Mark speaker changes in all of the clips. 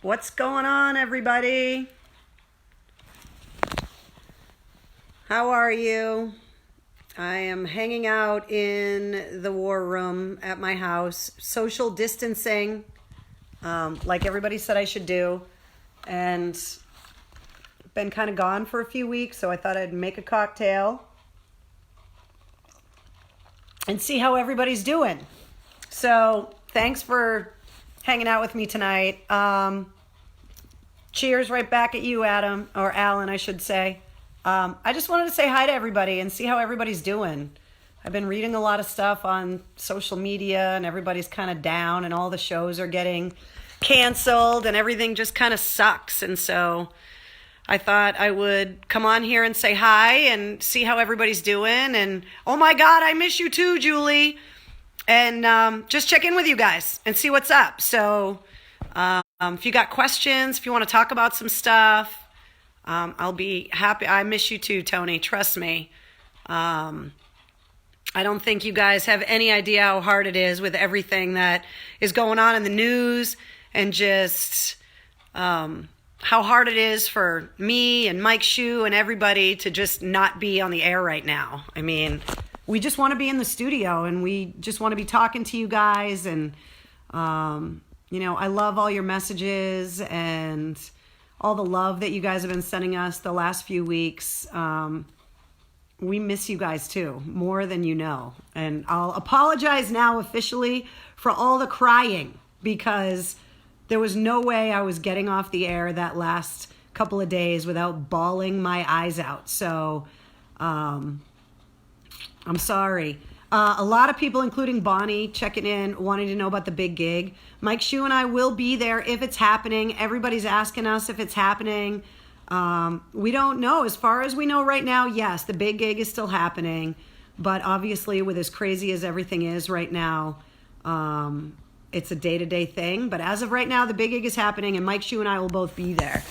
Speaker 1: What's going on, everybody? How are you? I am hanging out in the war room at my house, social distancing, like everybody said I should do, and been kind of gone for a few weeks, so I thought I'd make a cocktail and see how everybody's doing. So thanks for hanging out with me tonight. Cheers right back at you, Adam, or Alan, I should say. I just wanted to say hi to everybody and see how everybody's doing. I've been reading a lot of stuff on social media, and everybody's kind of down, and all the shows are getting canceled, and everything just kind of sucks. And so I thought I would come on here and say hi and see how everybody's doing. And oh my God, I miss you too, Julie. And just check in with you guys and see what's up. So if you got questions, if you want to talk about some stuff, I'll be happy. I miss you too, Tony. Trust me. I don't think you guys have any idea how hard it is with everything that is going on in the news, and just how hard it is for me and Mike Shue and everybody to just not be on the air right now. I mean, we just want to be in the studio, and we just want to be talking to you guys. And, I love all your messages and all the love that you guys have been sending us the last few weeks. We miss you guys too, more than you know. And I'll apologize now officially for all the crying, because there was no way I was getting off the air that last couple of days without bawling my eyes out. So I'm sorry. A lot of people, including Bonnie, checking in, wanting to know about the big gig. Mike Shue and I will be there if it's happening. Everybody's asking us if it's happening. We don't know. As far as we know right now, yes, the big gig is still happening. But obviously, with as crazy as everything is right now, it's a day-to-day thing. But as of right now, the big gig is happening, and Mike Shue and I will both be there.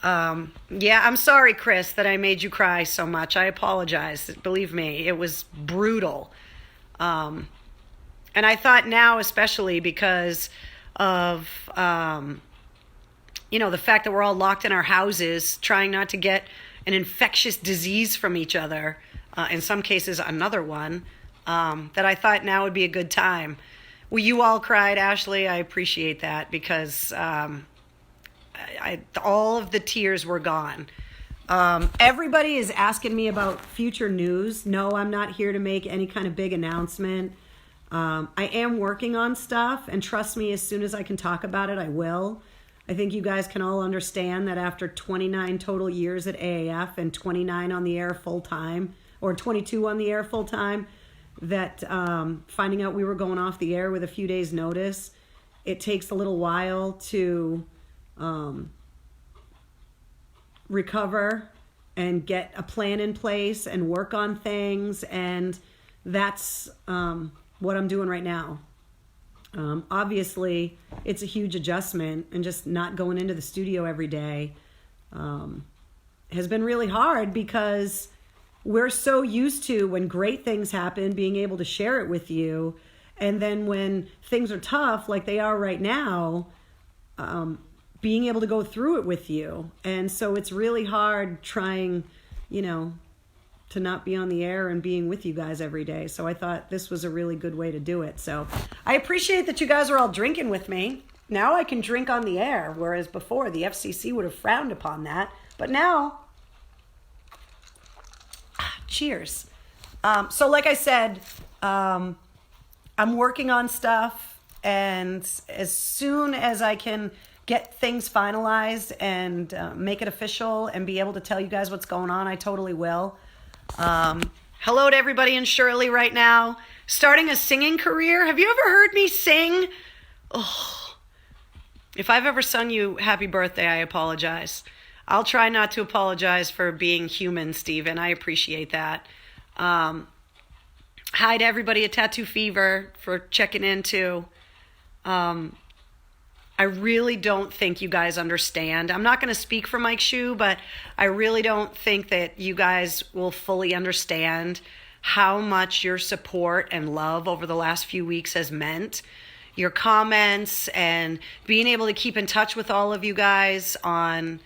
Speaker 1: I'm sorry, Chris, that I made you cry so much. I apologize. Believe me, it was brutal. And I thought now, especially because of, the fact that we're all locked in our houses, trying not to get an infectious disease from each other, in some cases another one, that I thought now would be a good time. Well, you all cried, Ashley. I appreciate that, because all of the tears were gone. Everybody is asking me about future news. No, I'm not here to make any kind of big announcement. I am working on stuff, and trust me, as soon as I can talk about it, I will. I think you guys can all understand that after 29 total years at AAF and 29 on the air full time, or 22 on the air full time, that finding out we were going off the air with a few days' notice, it takes a little while to recover and get a plan in place and work on things. And that's what I'm doing right now. Obviously, it's a huge adjustment, and just not going into the studio every day has been really hard, because we're so used to, when great things happen, being able to share it with you. And then when things are tough, like they are right now, being able to go through it with you. And so it's really hard trying, to not be on the air and being with you guys every day. So I thought this was a really good way to do it. So I appreciate that you guys are all drinking with me. Now I can drink on the air, whereas before the FCC would have frowned upon that. But now, cheers. So like I said, I'm working on stuff, and as soon as I can get things finalized and make it official and be able to tell you guys what's going on, I totally will. Hello to everybody in Shirley right now. Starting a singing career. Have you ever heard me sing? Oh, if I've ever sung you happy birthday, I apologize. I'll try not to apologize for being human, Steven. I appreciate that. Hi to everybody at Tattoo Fever for checking in too. I really don't think you guys understand. I'm not going to speak for Mike Shue, but I really don't think that you guys will fully understand how much your support and love over the last few weeks has meant. your comments and being able to keep in touch with all of you guys on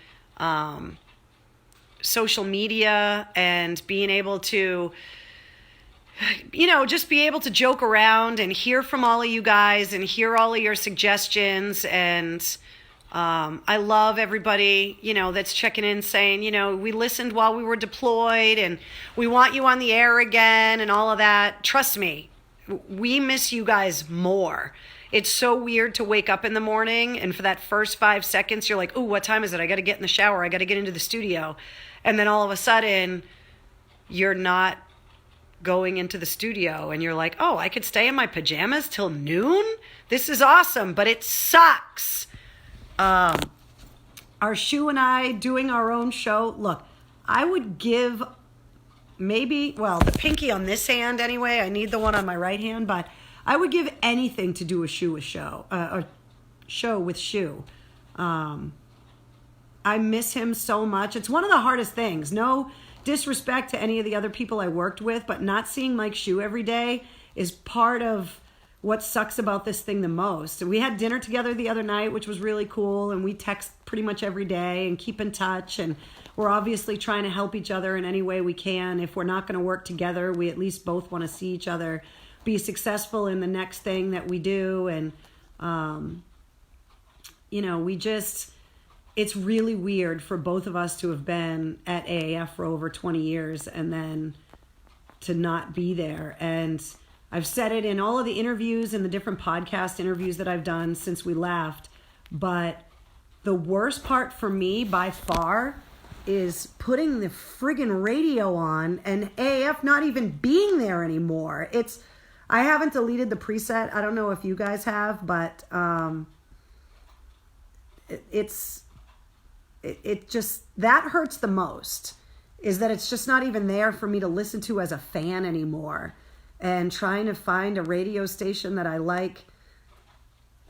Speaker 1: social media, and being able to, just be able to joke around and hear from all of you guys and hear all of your suggestions. And I love everybody, that's checking in saying, we listened while we were deployed and we want you on the air again and all of that. Trust me, we miss you guys more. It's so weird to wake up in the morning and for that first 5 seconds, you're like, ooh, what time is it? I got to get in the shower. I got to get into the studio. And then all of a sudden you're not going into the studio and you're like, oh, I could stay in my pajamas till noon? This is awesome, but it sucks. Are Shu and I doing our own show? Look, I would give the pinky on this hand anyway. I need the one on my right hand, but I would give anything to do a show with Shu. I miss him so much. It's one of the hardest things. No disrespect to any of the other people I worked with, but not seeing Mike Shu every day is part of what sucks about this thing the most. And we had dinner together the other night, which was really cool, and we text pretty much every day and keep in touch, and we're obviously trying to help each other in any way we can. If we're not going to work together, we at least both want to see each other be successful in the next thing that we do. And it's really weird for both of us to have been at AAF for over 20 years and then to not be there. And I've said it in all of the interviews and the different podcast interviews that I've done since we left, but the worst part for me by far is putting the friggin' radio on and AAF not even being there anymore. I haven't deleted the preset. I don't know if you guys have, but it just, that hurts the most, is that it's just not even there for me to listen to as a fan anymore. And trying to find a radio station that I like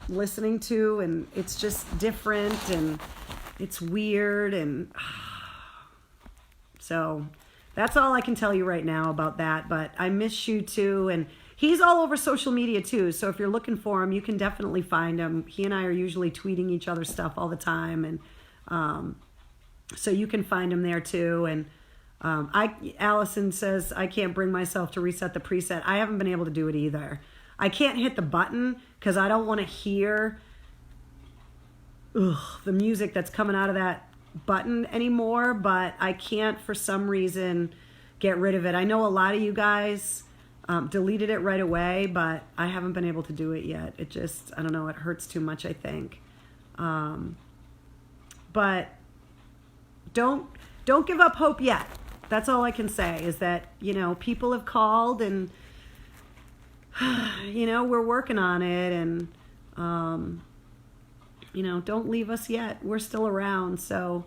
Speaker 1: listening to, and it's just different and it's weird. And so that's all I can tell you right now about that. But I miss you too. And he's all over social media too. So if you're looking for him, you can definitely find him. He and I are usually tweeting each other stuff all the time. And so you can find him there too. And Allison says, I can't bring myself to reset the preset. I haven't been able to do it either. I can't hit the button because I don't want to hear the music that's coming out of that button anymore, but I can't for some reason get rid of it. I know a lot of you guys deleted it right away, but I haven't been able to do it yet. It just, I don't know, it hurts too much, I think. But don't give up hope yet. That's all I can say, is that, people have called and, we're working on it, and, don't leave us yet. We're still around. So,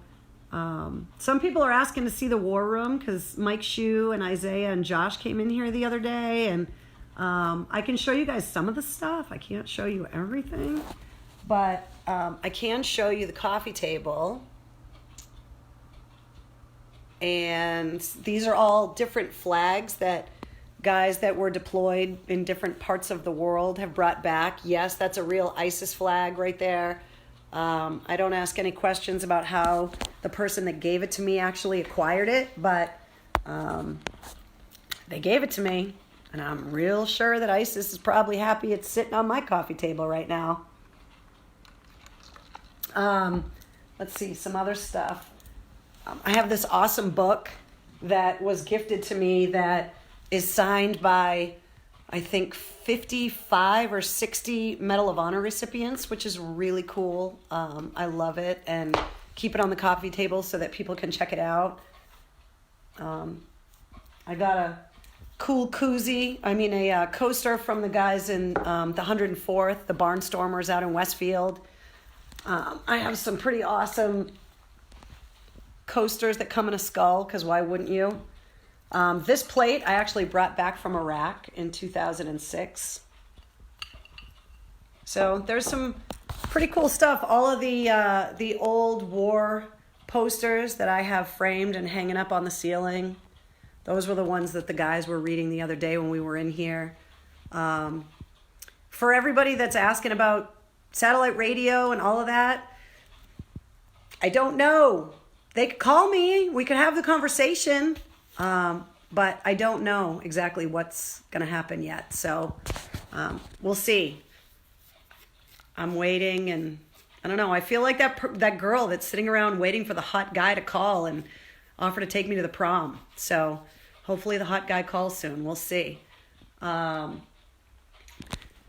Speaker 1: some people are asking to see the war room because Mike Shu and Isaiah and Josh came in here the other day, and, I can show you guys some of the stuff. I can't show you everything, but, I can show you the coffee table. And these are all different flags that guys that were deployed in different parts of the world have brought back. Yes, that's a real ISIS flag right there. I don't ask any questions about how the person that gave it to me actually acquired it, but they gave it to me, and I'm real sure that ISIS is probably happy it's sitting on my coffee table right now. Let's see, some other stuff. I have this awesome book that was gifted to me that is signed by, I think, 55 or 60 Medal of Honor recipients, which is really cool. I love it, and keep it on the coffee table so that people can check it out. I got a cool koozie, a coaster from the guys in the 104th, the Barnstormers out in Westfield. I have some pretty awesome coasters that come in a skull, because why wouldn't you? This plate I actually brought back from Iraq in 2006. So there's some pretty cool stuff. All of the old war posters that I have framed and hanging up on the ceiling, those were the ones that the guys were reading the other day when we were in here. for everybody that's asking about satellite radio and all of that, I don't know. They could call me. We could have the conversation. But I don't know exactly what's going to happen yet. So we'll see. I'm waiting, and I don't know. I feel like that girl that's sitting around waiting for the hot guy to call and offer to take me to the prom. So hopefully the hot guy calls soon. We'll see.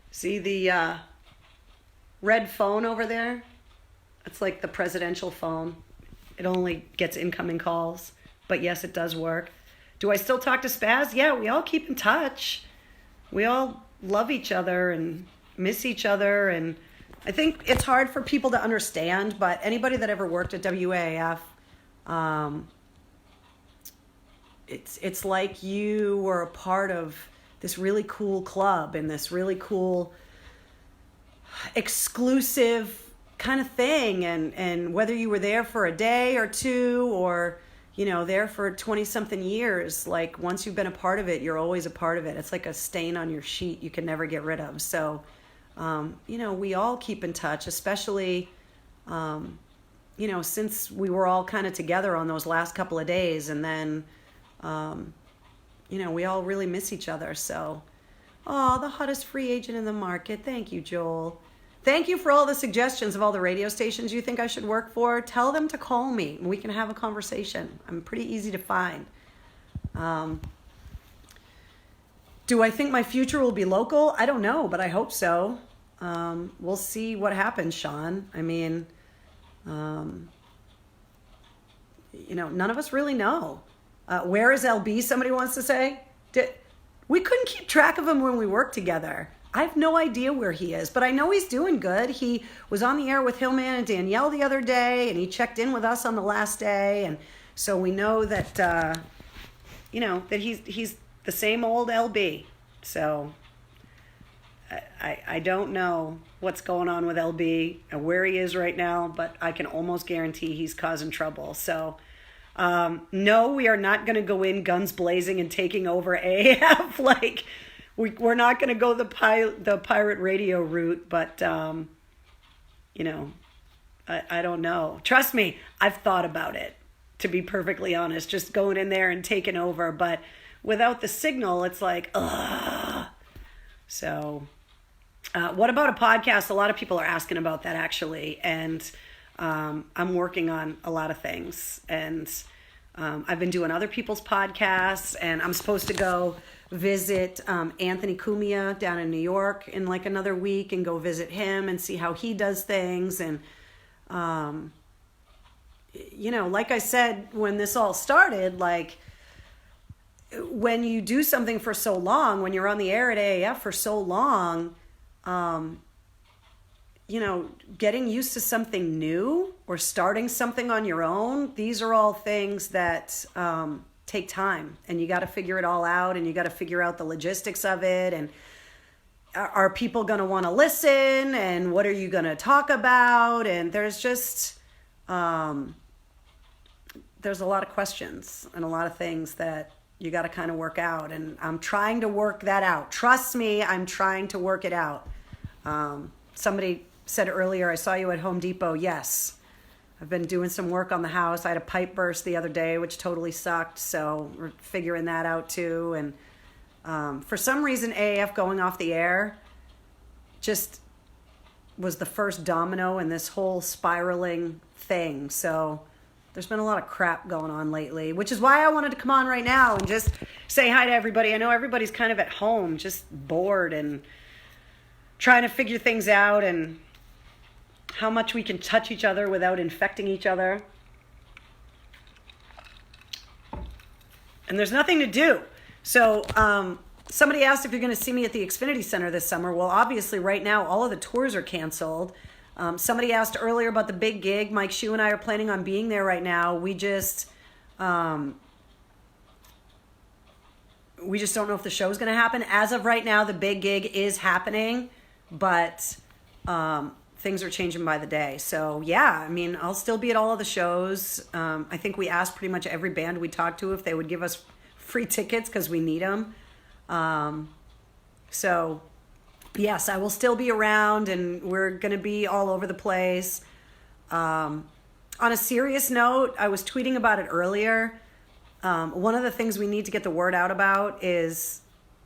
Speaker 1: See the red phone over there? It's like the presidential phone. It only gets incoming calls. But yes, it does work. Do I still talk to Spaz? Yeah, we all keep in touch. We all love each other and miss each other. And I think it's hard for people to understand, but anybody that ever worked at WAAF, it's like you were a part of this really cool club and this really cool exclusive kind of thing. And whether you were there for a day or two or there for 20-something years, like once you've been a part of it, you're always a part of it. It's like a stain on your sheet you can never get rid of. So, we all keep in touch, especially, since we were all kind of together on those last couple of days. And then, we all really miss each other. So, the hottest free agent in the market. Thank you, Joel. Thank you for all the suggestions of all the radio stations you think I should work for. Tell them to call me and we can have a conversation. I'm pretty easy to find. Do I think my future will be local? I don't know, but I hope so. We'll see what happens, Sean. I mean, none of us really know. Where is LB, somebody wants to say? We couldn't keep track of him when we worked together. I have no idea where he is, but I know he's doing good. He was on the air with Hillman and Danielle the other day, and he checked in with us on the last day. And so we know that, that he's the same old LB. So I don't know what's going on with LB and where he is right now, but I can almost guarantee he's causing trouble. So no, we are not going to go in guns blazing and taking over AF. We're not going to go the pirate radio route, but, I don't know. Trust me, I've thought about it, to be perfectly honest, just going in there and taking over. But without the signal, it's like, ugh. So what about a podcast? A lot of people are asking about that, actually. And I'm working on a lot of things. And I've been doing other people's podcasts, and I'm supposed to go visit Anthony Cumia down in New York in like another week and go visit him and see how he does things. And, like I said, when this all started, like when you do something for so long, when you're on the air at AAF for so long, getting used to something new or starting something on your own, these are all things that take time, and you got to figure it all out, and you got to figure out the logistics of it, and are people going to want to listen, and what are you going to talk about? And there's just there's a lot of questions and a lot of things that you got to kind of work out, and I'm trying to work that out. Trust me, I'm trying to work it out. Somebody said earlier, I saw you at Home Depot. Yes, I've been doing some work on the house. I had a pipe burst the other day, which totally sucked. So we're figuring that out too. And for some reason, AAF going off the air just was the first domino in this whole spiraling thing. So there's been a lot of crap going on lately, which is why I wanted to come on right now and just say hi to everybody. I know everybody's kind of at home, just bored and trying to figure things out and how much we can touch each other without infecting each other. And there's nothing to do. So somebody asked if you're going to see me at the Xfinity Center this summer. Well, obviously right now all of the tours are canceled. Somebody asked earlier about the big gig. Mike Shue and I are planning on being there right now. We just don't know if the show's going to happen. As of right now, the big gig is happening, but things are changing by the day. So yeah, I mean, I'll still be at all of the shows. I think we asked pretty much every band we talked to if they would give us free tickets because we need them. So yes, I will still be around, and we're going to be all over the place. On a serious note, I was tweeting about it earlier. One of the things we need to get the word out about is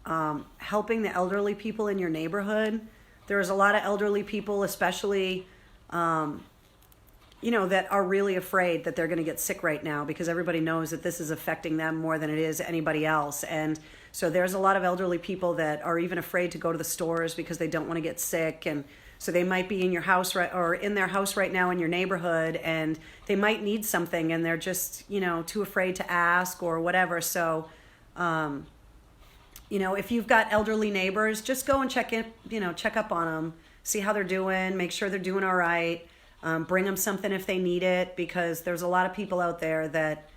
Speaker 1: helping the elderly people in your neighborhood. There's a lot of elderly people, especially, that are really afraid that they're going to get sick right now because everybody knows that this is affecting them more than it is anybody else. And so there's a lot of elderly people that are even afraid to go to the stores because they don't want to get sick. And so they might be in your house or in their house right now in your neighborhood, and they might need something and they're just, too afraid to ask or whatever. So, if you've got elderly neighbors, just go and check up on them, see how they're doing, make sure they're doing all right. Bring them something if they need it, because there's a lot of people out there that,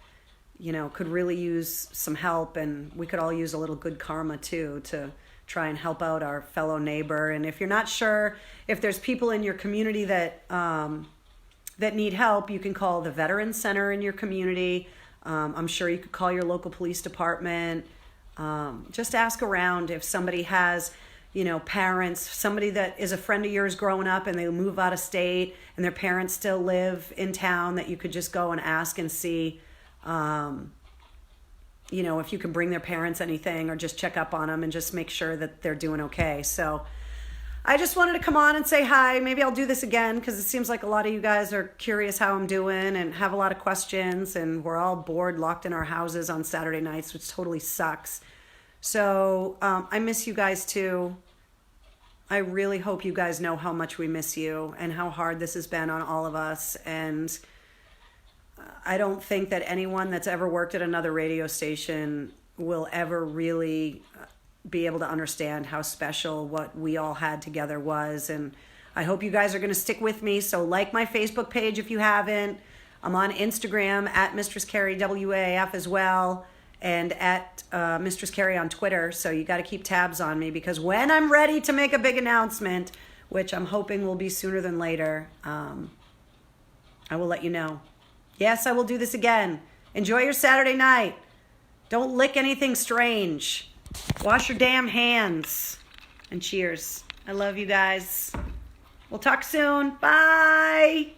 Speaker 1: could really use some help, and we could all use a little good karma too to try and help out our fellow neighbor. And if you're not sure if there's people in your community that need help, you can call the Veterans Center in your community. I'm sure you could call your local police department. Just ask around if somebody has, parents, somebody that is a friend of yours growing up and they move out of state and their parents still live in town, that you could just go and ask and see, if you can bring their parents anything, or just check up on them and just make sure that they're doing okay. So I just wanted to come on and say hi. Maybe I'll do this again because it seems like a lot of you guys are curious how I'm doing and have a lot of questions, and we're all bored, locked in our houses on Saturday nights, which totally sucks. So I miss you guys too. I really hope you guys know how much we miss you and how hard this has been on all of us. And I don't think that anyone that's ever worked at another radio station will ever really be able to understand how special what we all had together was. And I hope you guys are going to stick with me. So like my Facebook page if you haven't. I'm on Instagram at Mistress Carrie WAF as well, and at Mistress Carrie on Twitter. So you got to keep tabs on me, because when I'm ready to make a big announcement, which I'm hoping will be sooner than later, I will let you know. Yes, I will do this again. Enjoy your Saturday night. Don't lick anything strange. Wash your damn hands. And cheers. I love you guys. We'll talk soon. Bye.